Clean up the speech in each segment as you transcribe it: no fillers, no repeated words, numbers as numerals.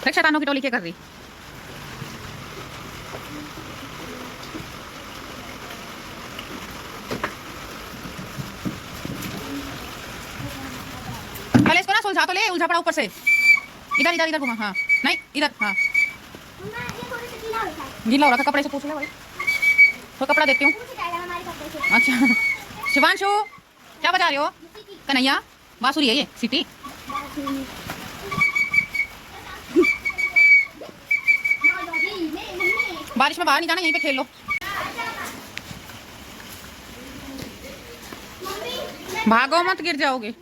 देख शैतानों की टोली क्या कर रही। पहले इसको ना सुलझा तो ले, उलझा पड़ा ऊपर से। इधर इधर इधर घुमा। हाँ नहीं इधर। हाँ गीला हो रहा था, कपड़े से पूछ ले भाई, तो कपड़ा देती हूँ। अच्छा शिवांशु क्या बजा रहे हो? कन्हैया बांसुरी है ये, सिटी। बारिश में बाहर नहीं जाना, यहीं पे खेल लो। भागो मत, गिर जाओगे।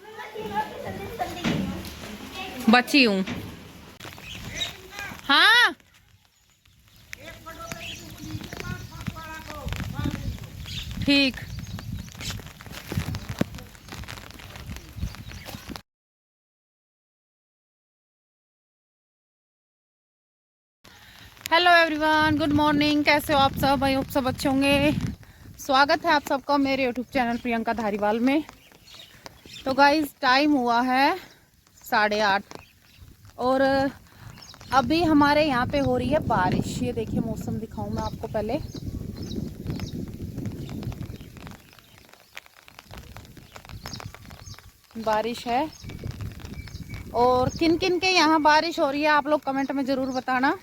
बची हूँ। हाँ ठीक। Hello everyone, good morning. कैसे हो आप सब? आई होप सब अच्छे होंगे। स्वागत है आप सबका मेरे यूट्यूब चैनल प्रियंका धारीवाल में। तो गाइज टाइम हुआ है 8:30 और अभी हमारे यहाँ पे हो रही है बारिश। ये देखिए मौसम दिखाऊं मैं आपको पहले। बारिश है और किन किन के यहाँ बारिश हो रही है आप लोग कमेंट में ज़रूर बताना।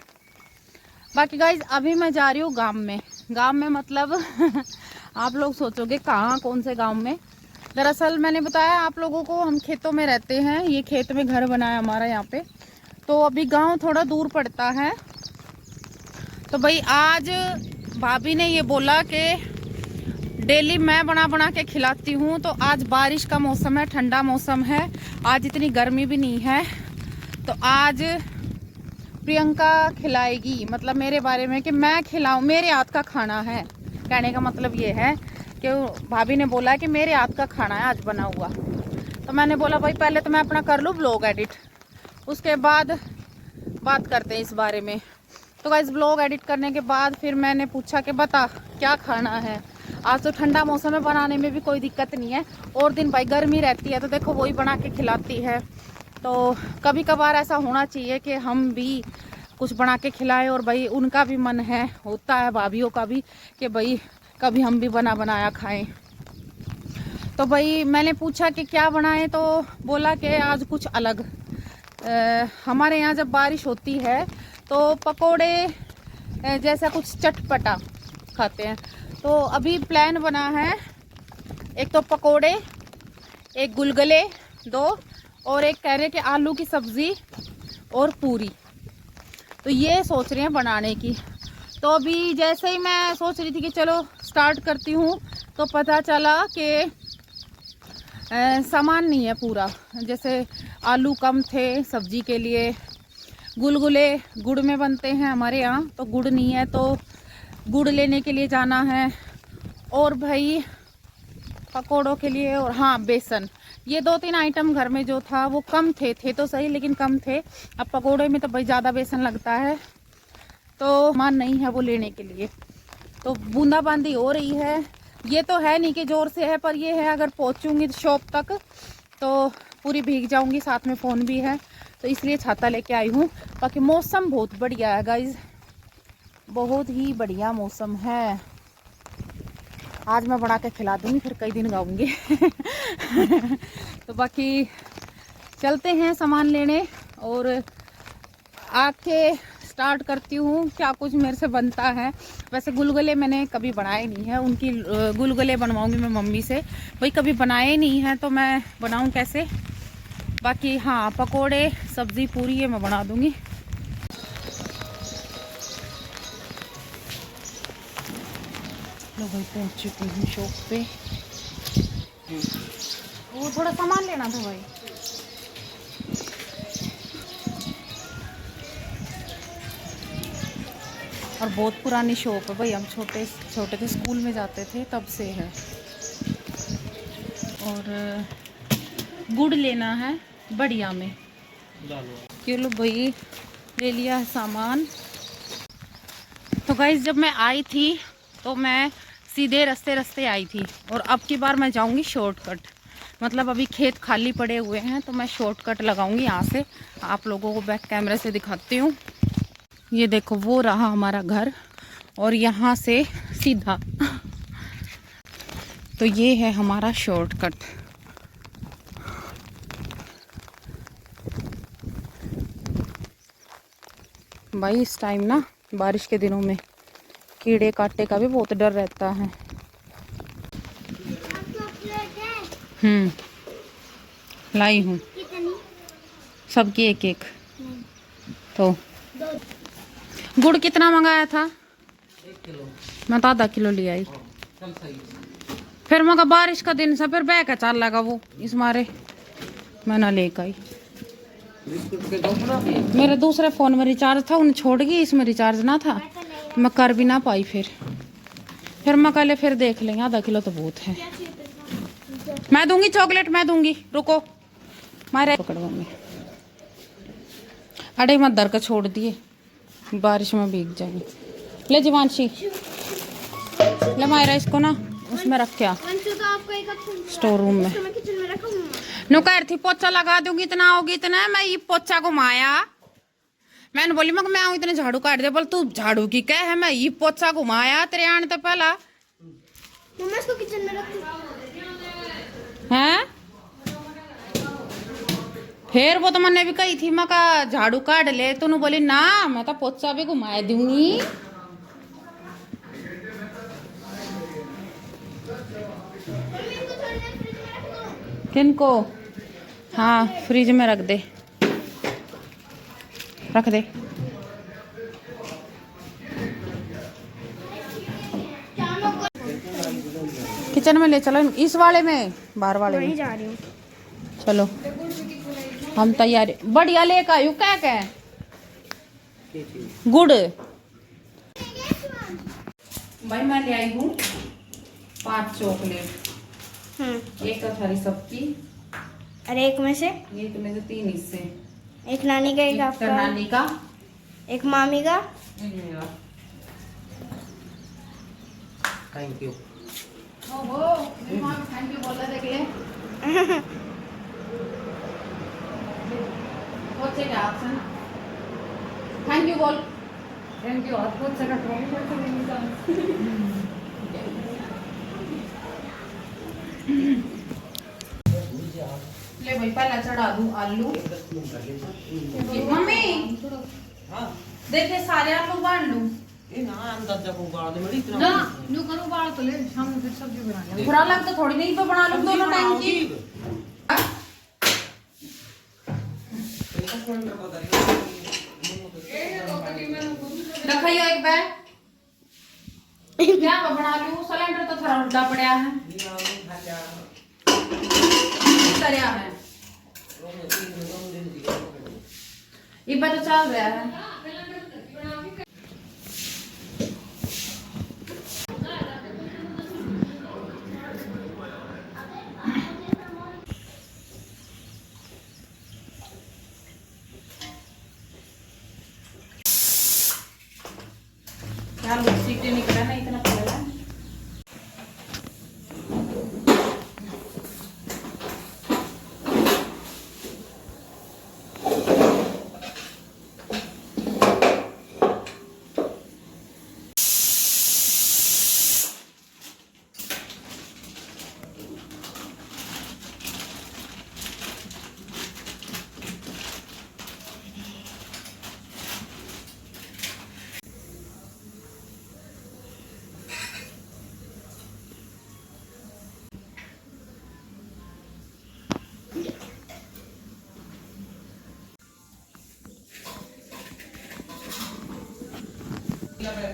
बाकी गाइज अभी मैं जा रही हूँ गांव में। गांव में मतलब आप लोग सोचोगे कहाँ, कौन से गांव में। दरअसल मैंने बताया आप लोगों को, हम खेतों में रहते हैं। ये खेत में घर बना है हमारा यहाँ पे। तो अभी गांव थोड़ा दूर पड़ता है। तो भाई आज भाभी ने ये बोला कि डेली मैं बना बना के खिलाती हूँ। तो आज बारिश का मौसम है, ठंडा मौसम है, आज इतनी गर्मी भी नहीं है। तो आज प्रियंका खिलाएगी, मतलब मेरे बारे में कि मैं खिलाऊं, मेरे हाथ का खाना है। कहने का मतलब ये है कि भाभी ने बोला कि मेरे हाथ का खाना है आज बना हुआ। तो मैंने बोला भाई पहले तो मैं अपना कर लूँ ब्लॉग एडिट, उसके बाद बात करते हैं इस बारे में। तो गाइस ब्लॉग एडिट करने के बाद फिर मैंने पूछा कि बता क्या खाना है। आज तो ठंडा मौसम है, बनाने में भी कोई दिक्कत नहीं है। और दिन भाई गर्मी रहती है तो देखो वही बना के खिलाती है। तो कभी कभार ऐसा होना चाहिए कि हम भी कुछ बना के खिलाएं। और भाई उनका भी मन है, होता है भाभीियों का भी, कि भाई कभी हम भी बना बनाया खाएं। तो भाई मैंने पूछा कि क्या बनाएं, तो बोला कि आज कुछ अलग। हमारे यहाँ जब बारिश होती है तो पकोड़े जैसा कुछ चटपटा खाते हैं। तो अभी प्लान बना है, एक तो पकोड़े, एक गुलगुले 2, और एक कह रहे कि आलू की सब्जी और पूरी। तो ये सोच रहे हैं बनाने की। तो अभी जैसे ही मैं सोच रही थी कि चलो स्टार्ट करती हूँ, तो पता चला कि सामान नहीं है पूरा। जैसे आलू कम थे सब्जी के लिए, गुलगुले गुड़ में बनते हैं हमारे यहाँ, तो गुड़ नहीं है तो गुड़ लेने के लिए जाना है। और भाई पकोड़ों के लिए, और हाँ बेसन, ये 2-3 आइटम घर में जो था वो कम थे तो सही, लेकिन कम थे। अब पकोड़े में तो भाई ज़्यादा बेसन लगता है, तो मान नहीं है वो लेने के लिए। तो बूंदाबांदी हो रही है। ये तो है नहीं कि ज़ोर से है, पर ये है अगर पहुँचूँगी शॉप तक तो पूरी भीग जाऊँगी, साथ में फ़ोन भी है, तो इसलिए छाता लेके आई हूँ। बाकी मौसम बहुत बढ़िया है गाइज, बहुत ही बढ़िया मौसम है। आज मैं बना के खिला दूँगी, फिर कई दिन गाऊँगी। तो बाकी चलते हैं सामान लेने और आके स्टार्ट करती हूँ क्या कुछ मेरे से बनता है। वैसे गुलगुले मैंने कभी बनाए नहीं है, उनकी गुलगुले बनवाऊँगी मैं मम्मी से। भाई कभी बनाए नहीं हैं तो मैं बनाऊँ कैसे। बाकी हाँ पकोड़े सब्ज़ी पूरी ये मैं बना दूँगी। लो भाई पहुँच चुकी हूँ शॉप पे। वो थोड़ा सामान लेना था भाई। और बहुत पुरानी शॉप है भाई, हम छोटे छोटे थे स्कूल में जाते थे तब से है। और गुड़ लेना है बढ़िया में। चलो भाई ले लिया है सामान। तो गाइस जब मैं आई थी तो मैं सीधे रास्ते आई थी, और अब की बार मैं जाऊंगी शॉर्टकट। मतलब अभी खेत खाली पड़े हुए हैं, तो मैं शॉर्टकट लगाऊंगी यहाँ से। आप लोगों को बैक कैमरे से दिखाती हूँ। ये देखो वो रहा हमारा घर, और यहाँ से सीधा तो ये है हमारा शॉर्टकट। भाई इस टाइम ना बारिश के दिनों में कीड़े काटे का भी बहुत डर रहता है। लाई हूँ सबकी एक एक। तो गुड़ कितना मंगाया था? 1 किलो। मैं तो आधा किलो ले आई। चल सही। फिर मगर बारिश का दिन से फिर बह का चाल लगा वो, इस मारे मैं ना लेकर आई। बिस्कुट के दो बना के। मेरे दूसरे फ़ोन में रिचार्ज था, उन्हें छोड़ गई, इसमें रिचार्ज ना था, मैं कर भी ना पाई। फिर मैं कल फिर देख लेंगे, आधा किलो तो बहुत है। मैं दूंगी चॉकलेट, मैं दूंगी, रुको मारे पकड़वाऊंगी। अरे मत दर का छोड़ दिए, बारिश में भीग जाएंगे। ले जीवांशी, ले मायरा इसको ना उसमें रख क्या स्टोर रूम में। नो कह रही थी पोछा लगा दूंगी, इतना होगी इतना, मैं ये पोछा घुमाया। मैंने बोली मैं आऊँ इतने झाड़ू काट दे, बोल तू झाड़ू की क्या है, मैं ये पोछा घुमाया तेरे आने तो पहला। इसको किचन में रख हैं? फिर वो तो मैंने भी कही थी, मैं का झाड़ू काट ले, तूने बोली ना मैं तो पोछा भी घुमाया दूंगी। किनको? हाँ फ्रिज में रख दे, रख दे। किचन में ले चलो, इस वाले में, बाहर वाले में जा रही हूँ। चलो हम तैयारी बढ़िया लेकर आयु। क्या क्या गुड़ भाई मैं ले आई हूँ 5 चॉकलेट, एक अथारी सबकी, अरे एक में से एक में से 3 हिस्से, एक नानी का, एक आपका, नानी का, एक मामी का। Thank you. ओहो थैंक यू बोल रहे देख ले। पोछे का ऑप्शन थैंक यू बोल, थैंक यू। और पोछे का ले भाई पहला चढ़ा दूं आलू। मम्मी हाँ देखिए सारे आलू बांध लूं ये ना अंदाजा को गाड़ दे मेरी इतना ना, न्यू करो बाढ़ तो ले शाम में फिर सब्जी बनाएंगे। बुरा लगता थोड़ी नहीं पे बना लूं दोनों टाइम की। रखियो एक बैग क्या बना लूं, सिलेंडर तो थोड़ा उल्टा पड़ा है, तरया है ये बात तो चल रहा है। यार सीटें निकला ना इतना पड़ेगा।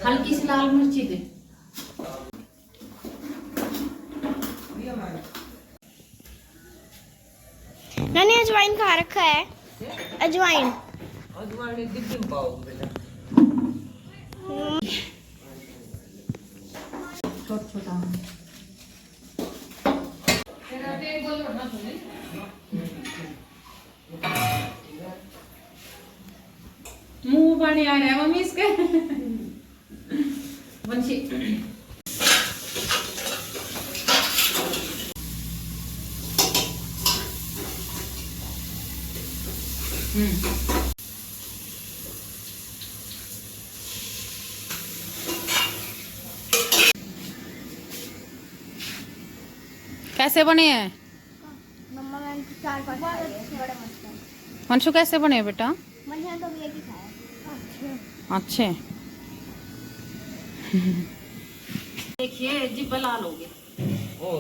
हल्की सी लाल मिर्ची दे। नानी अजवाइन कहाँ रखा है? अजवाइन अजवाइन एक डिब्बे में पाओ बेटा। छोटा छोटा मुंह पानी आ रहा है मम्मी इसके। वंशी कैसे बने हैं मम्मा मैंने 4-5 खाए हैं, बड़े मस्त हैं। वंशु? कैसे बने हैं बेटा? मैंने तो एक ही खाया। अच्छे। देखिए जी बला लोगे और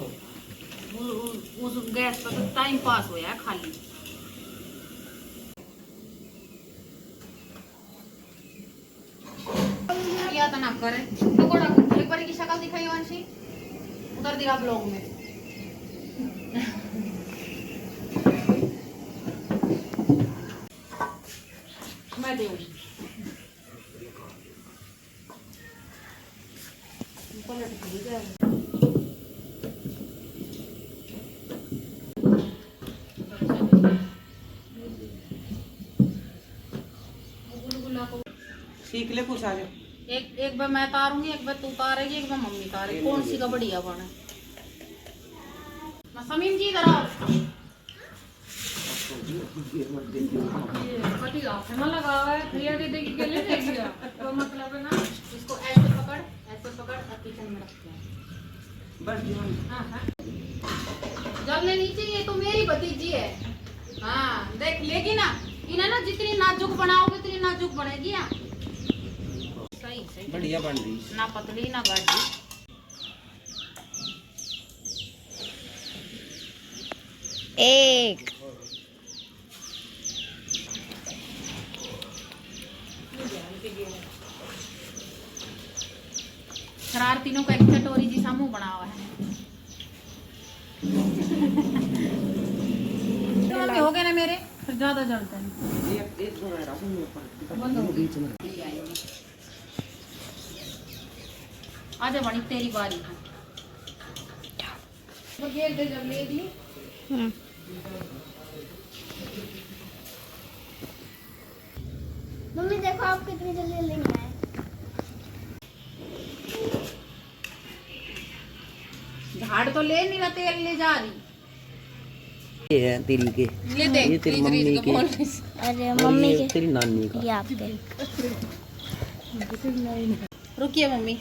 उस गैस पर तो टाइम पास होया है खाली। या तो ना करे तो कोड़ा एक बार की शक्ल दिखाई वंशी उधर दिखा ब्लॉग में। मैं दूंगी पलट के जाएगा। सीख ले कुछ आगे। एक बार मैं तारूंगी, एक बार तू तारेगी, एक बार मम्मी तारेगी। कौन सी का बढ़िया बना? समीम जी इधर आओ। लगा हुआ है तो मतलब है ना, इसको ऐसे पकड़ और किचन में रखते हैं। हाँ। जब लेनी चाहिए, तो मेरी भतीजी है। हाँ देख लेगी ना, इन्हें ना जितनी नाजुक बनाओगे उतनी नाजुक बनेगी। हाँ सही बढ़िया बन रही, ना पतली ना गाढ़ी। एक शरारतीनों का एक चटोरी जी समूह बना हुआ है। हो गए ना मेरे, फिर ज्यादा जलते हैं। एक दो रहा बंद हो बीच में। आजा बनी तेरी बारी है। जब ले दी मम्मी देखो आप कितनी जल्दी लेने आए। झाड़ तो ले नहीं रहा, तेल ले जा रही। ये है तेरी के, ले दे, ये तेरी मम्मी के, अरे और मम्मी ये के तेरी नानी का। ये आपके। रुकिए मम्मी,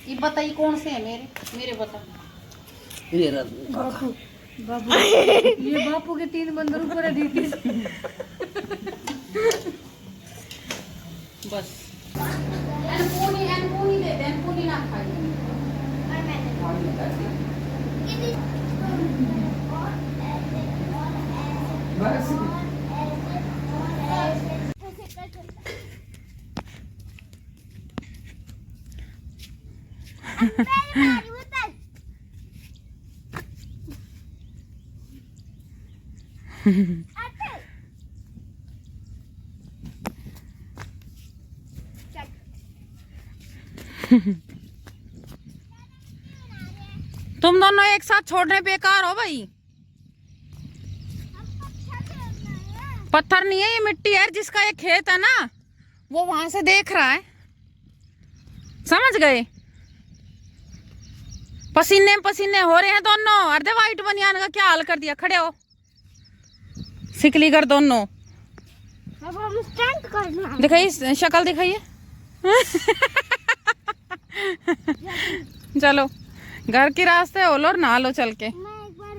ये बताइए कौन से है मेरे बता। ये बापू ये बापू के 3 बंदर ऊपर है दीदी। बस एनपूनी दे दे, एनपूनी ना खाइए। बस तुम दोनों एक साथ छोड़ने बेकार हो भाई। पत्थर नहीं है, ये मिट्टी है। जिसका ये खेत है ना, वो वहां से देख रहा है। समझ गए? पसीने पसीने हो रहे हैं दोनों। अर्धे वाइट बनियान का क्या हाल कर दिया। खड़े हो, सिकली कर दोनों। अब हम स्टंट करना है। दिखाइए शक्ल, दिखाइए। चलो घर के रास्ते हो लो और नहा लो चल के। मैं एक बार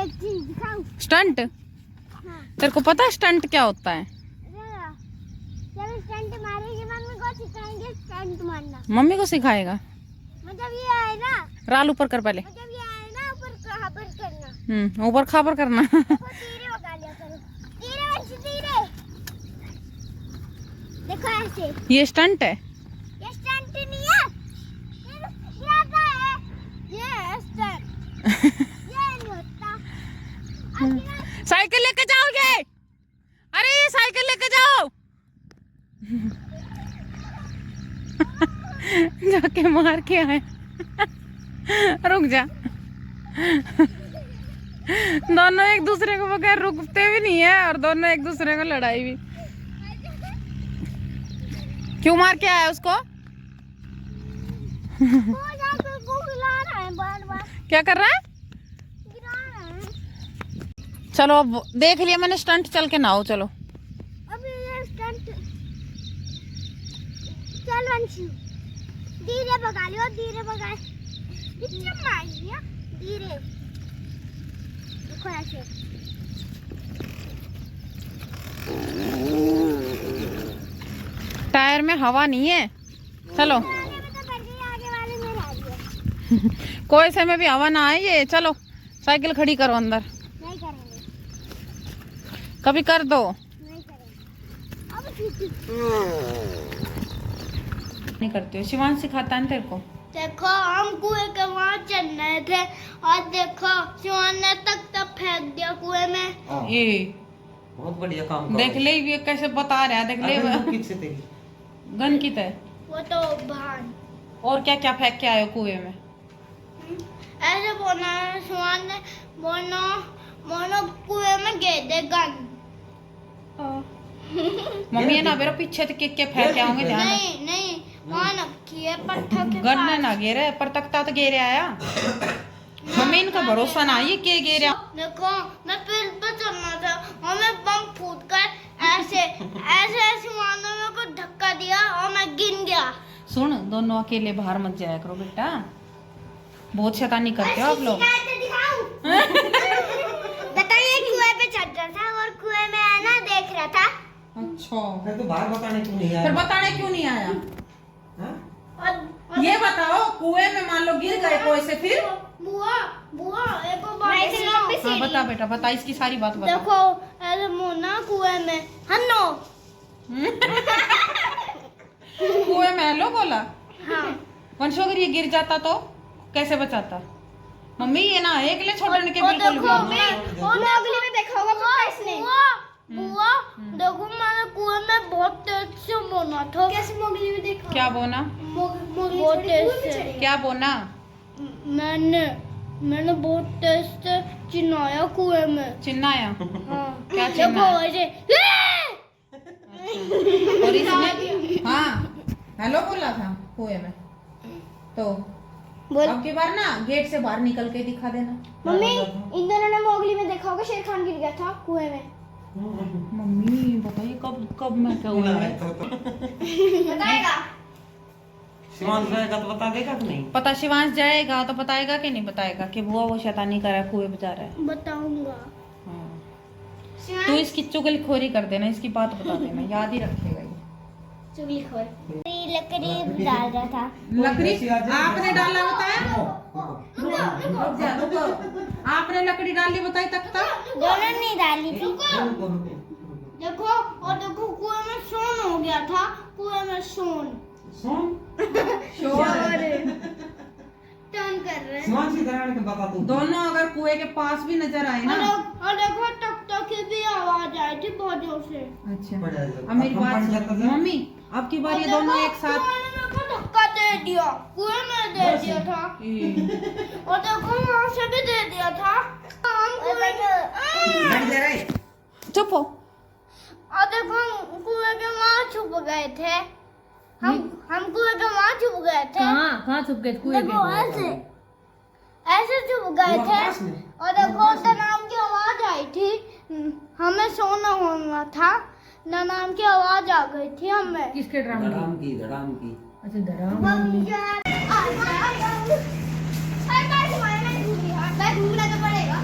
एक चीज दिखाऊं। स्टंट? हाँ। तेरे को पता है स्टंट क्या होता है? जब स्टंट मारेगी मम्मी को सिखाएंगे स्टंट मारना। मम्मी को सिखाएगा? मतलब ये आए ना, राल ऊपर कर पहले। मतलब ये आए ना ऊपर कहाँ पर करना। ऊपर खापर करना। देखो तीरे लगा लिया करो। तीरे बच्चे तीरे। देखो ऐसे। ये स्टंट है? ये स्टंट नहीं है। ये आता है। ये स्टंट। ये नहीं होता। साइकिल लेके जाओगे? अरे ये साइकिल लेके जाओ। जाके मार के आए। रुक जा। दोनों एक दूसरे को बगैर रुकते भी नहीं है और दोनों एक दूसरे को लड़ाई भी। क्यों मार के आया उसको? वो जाकर को गिरा रहा है बार बार। क्या कर रहा है? गिरा रहा है। चलो अब देख लिया मैंने स्टंट, चल के नहाओ चलो। अभी ये स्टंट चल वंशी धीरे भगा लियो, धीरे भगा इतना मारिया धीरे देखो ऐसे। टायर में हवा नहीं है, चलो। आगे में तो बढ़ गई, आगे वाले में रह गया। कोई से में भी हवा ना आए ये, चलो साइकिल खड़ी करो अंदर। नहीं करेंगे, कभी कर दो। नहीं करेंगे अब ठीक। नहीं करती हो, शिवांश सिखाता है तेरे को। देखो हम कुएं के वहाँ चल रहे थे और देखो शिवान ने तख्ता फेंक दिया कुएं में। ये बहुत बढ़िया काम करो। देख ले ये कैसे बता रहा है, देख ले अगर किससे तेरी गन की तरह। वो तो भान और क्या क्या फेंक के आयो कुएं में? ऐसे बोला शिवान ने, बोलो बोलो कुएं में गिर दे गन। मम्मी है ना मेरा पीछे से के फेंक के आओगे, ध्यान रख। नहीं नहीं वहाँ रखी है पत्थर के गन पास। ना गिरे पर तख्ता तो गिरे आया। मम्मी इनका भरोसा ना ये के गिरे। देखो मैं फिर पे चलना था और मैं बम फूट कर ऐसे ऐसे ऐसे मानो मेरे को धक्का दिया और मैं गिर गया। सुन, दोनों अकेले बाहर मत जाया करो बेटा, बहुत शैतानी करते हो आप लोग। बताइए कुएं पे चढ़ रहा था और कुएं में है ना देख रहा था। अच्छा, फिर तो बाहर बताने क्यों नहीं आया? फिर बताने क्यों नहीं आया? हाँ? और ये बताओ कुएं में मान लो गिर गए कोई से, फिर? बुआ बुआ एक और बात सुनो। हाँ बता बेटा, बता इसकी सारी बात बता। देखो ऐसे मोना कुएं में हन्नो। कुएं में हेलो बोला। हाँ वंशो अगर ये गिर जाता तो कैसे बचाता? मम्मी ये ना एक ले छोड़ने के और बिल्कुल देखो भी। और अगली में देखा होगा पक्का इसने। बुआ देखो मैंने कुएं में बहुत तेज से बोना था। कैसे मोगली में देखा? क्या बोना? बहुत तेज से क्या बोना? मैंने बहुत तेज से चिल्लाया कुएं में। चिल्लाया? हाँ क्या देखो चिल्लाया? ऐसे और इसने हाँ हेलो बोला था कुएं में तो बोल। अब की बार ना गेट से बाहर निकल के दिखा देना। मम्मी इन दोनों ने मोगली में देखा होगा शेर खान गिर गया था कुएं में। मम्मी बताइए कब कब मैं क्या हुआ है? बताएगा? शिवांश रहेगा तो बता देगा कि नहीं? पता शिवांश जाएगा तो बताएगा कि नहीं बताएगा कि बुआ वो शैतानी कर रहा है, कुएं बचा रहा है। बताऊंगा। हाँ। तू इसकी चुगलखोरी कर देना, इसकी बात बता देना, याद ही रखेगा ये। चुगलीखोर लकड़ी डाल रहा था। लकड़ी आपने डाला बताया? आपने लकड़ी डाली बताई तख्ता? दोनों नहीं डाली थी। देखो और देखो कुएं में सोन हो गया था। कुएं में सोन टर्न कर रहे हैं। शिवांश की तरह के बता तू। दोनों अगर कुएं के पास भी नजर आए ना। और देखो टक टक की भी आवाज आई थी बहुत जोर से। अच्छा अब मेरी बात सुन। मम्मी अब की बार ये दोनों एक साथ। मेरे को धक्का दे दिया, कुएं में दे दिया था। और देखो वहाँ से भी दे दिया था। हम कुएं चुप हो। और देखो हम कुएं के वहाँ छुप गए थे। हम कुएं के वहाँ छुप गए थे। कहाँ छुप गए कुएं के? देखो ऐसे ऐसे छुप गए थे। और देखो नाम की आवाज आई थी, हमें सोना होना था। नाम की आवाज आ गई थी हमें। किसके धड़ाम की धड़ाम की। अच्छा धड़ाम। घूमना तो पड़ेगा।